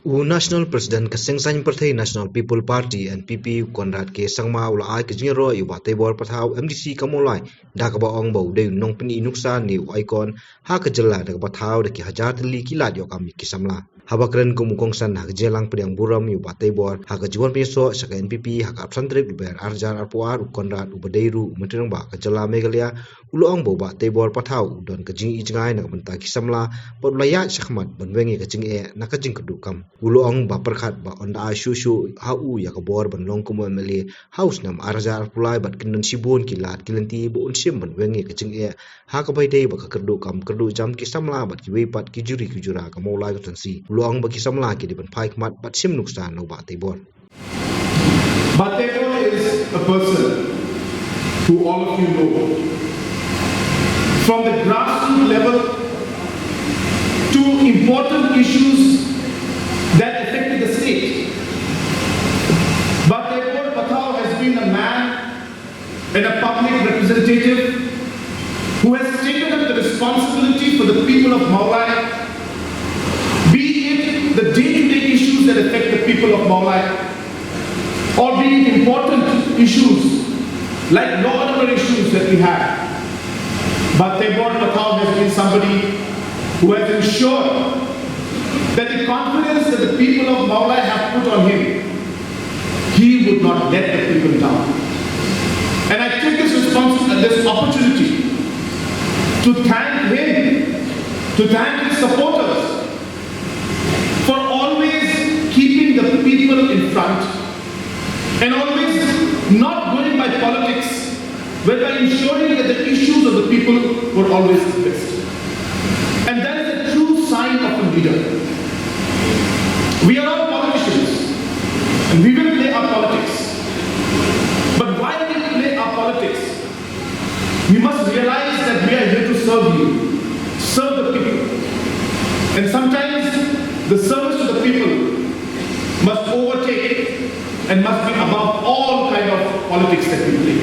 National President Kaseng Partai National People Party NPP Conrad ke sangma ula ai ke jingro yu Bah Teibor pathau MDC kamolai da ka ba ong bau de nong pini nuksa ni icon ha ka Jylla da ka pathau da ki hajar tylli ki la dio kami ki samla habakren ko mukong san ha jelang pedang buram yu Bah Teibor ha ka juan peso saka NPP ha ka absantrip ber arjar arpuar Conrad ubadeiru mentirang ba ka Jylla megalia ulo ong bau Bah Teibor pathau don ka jing ijngai na benta ki samla pot laya shakmat banwengi ka jing e na ka jing kedukam ulo ong ba perkhat ba onda shushu hau ya ka bor ban long kumo mele house nam arjar pulai bat kinan sibun kilat kilanti bo unsim ban wengi ka jing e ha ka bai dei ba ka kerdu jam ki samla bat ki weipat ki juri ki jura ka maulai ka tansi ulo ong ba ki samla ki di ban phai kmat bat sim nuksan no Bah Teibor. Bah Teibor is a person who all of you know. From the grassroots level to important issues that affected the state. Bah Teibor has been a man and a public representative who has taken up the responsibility for the people of Maulai, be it the day-to-day issues that affect the people of Maulai, or be it important issues like law and order issues that we have. Bah Teibor has been somebody who has ensured that the confidence that the people of Maulai have put on him, he would not let the people down. And I take this opportunity to thank him, to thank his supporters for always keeping the people in front and always not going by politics, but by ensuring that the issues of the people were always addressed. And that is a true sign of a leader. We are all politicians, and we will play our politics. But while we play our politics, we must realize that we are here to serve you, serve the people. And sometimes the service to the people must overtake and must be above all kind of politics that we play.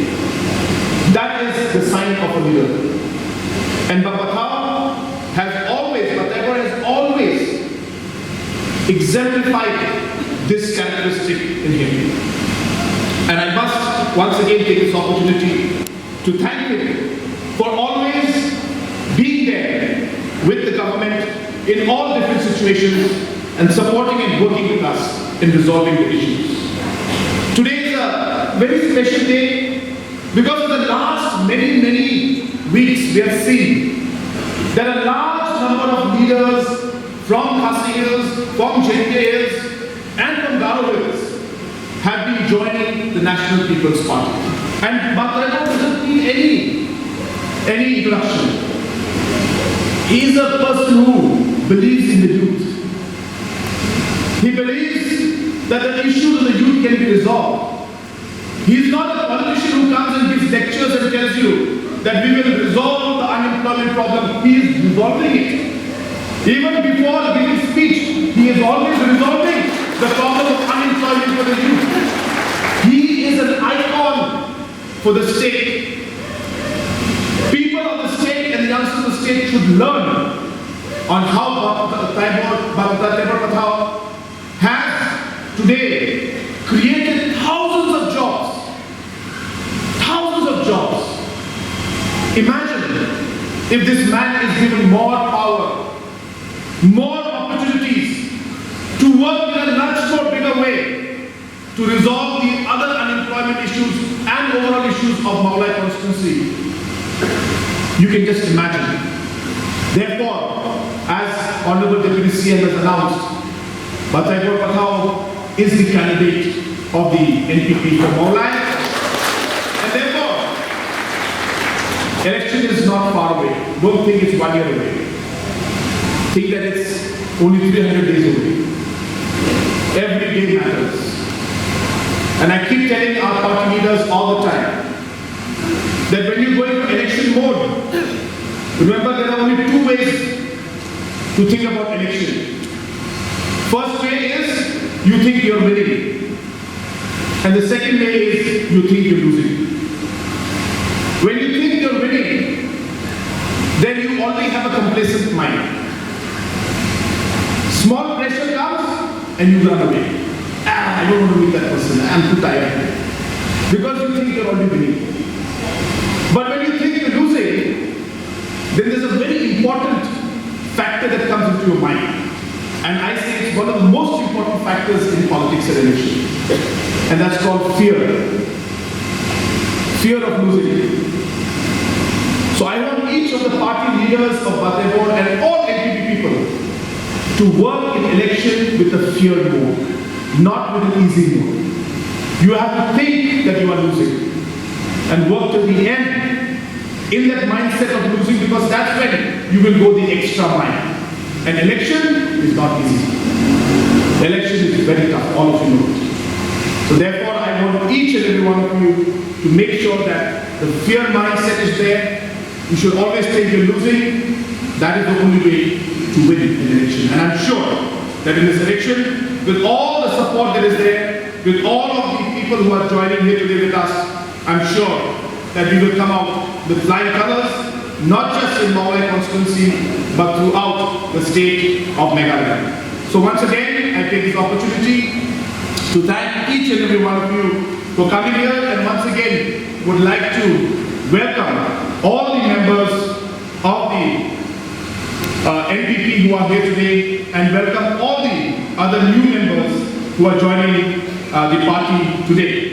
That is the sign of a leader. And Bah Teibor has always exemplified this characteristic in him. And I must once again take this opportunity to thank him for always being there with the government in all different situations and supporting and working with us in resolving the issues. Today is a very special day because of the last many weeks we have seen that a large number of leaders from Khasi Hills, from JKs and from Garo Hills have been joining the National People's Party. And Bah Teibor doesn't need any introduction. He is a person who believes in the youth. He believes that the issues of the youth can be resolved. He is not a politician who comes and gives lectures and tells you that we will resolve the unemployment problem. He is resolving it. Even before giving speech, he is always resolving the problem of unemployment for the youth. He is an icon for the state. People of the state and the youngsters of the state should learn on how Bah Teibor has today created thousands of jobs. Thousands of jobs. Imagine if this man is given more power, more opportunities to work in a much more bigger way to resolve the other unemployment issues and overall issues of Maulai constituency. You can just imagine. Therefore, as Honorable Deputy CM has announced, Bah Teibor is the candidate of the NPP for Maulai. And therefore, election is not far away. Don't think it's 1 year away. Think that it's only 300 days away. Every day matters. And I keep telling our party leaders all the time that when you go into election mode, remember there are only two ways to think about election. First way is you think you're winning. And the second way is you think you're losing. When you think you're winning, then you already have a complacent mind. Small pressure comes, and you run away. I don't want to meet that person, I'm too tired. Because you think you're already winning. But when you think you're losing, then there's a very important factor that comes into your mind. And I say it's one of the most important factors in politics and election. And that's called fear. Fear of losing. So I want each of the party leaders of Bah Teibor and all NPP people to work in election with a fear mode, not with an easy mode. You have to think that you are losing and work to the end in that mindset of losing, because that's when you will go the extra mile. An election is not easy. Election is very tough, all of you know it. So therefore, I want each and every one of you to make sure that the fear mindset is there. You should always think you're losing. That is the only way to win an election. And I'm sure that in this election, with all the support that is there, with all of the people who are joining here today with us, I'm sure that we will come out with flying colors, not just in Mawai constituency, but throughout the state of Meghalaya. So once again, I take this opportunity to thank each and every one of you for coming here, and once again would like to welcome all the members of the NPP who are here today, and welcome all the other new members who are joining the party today.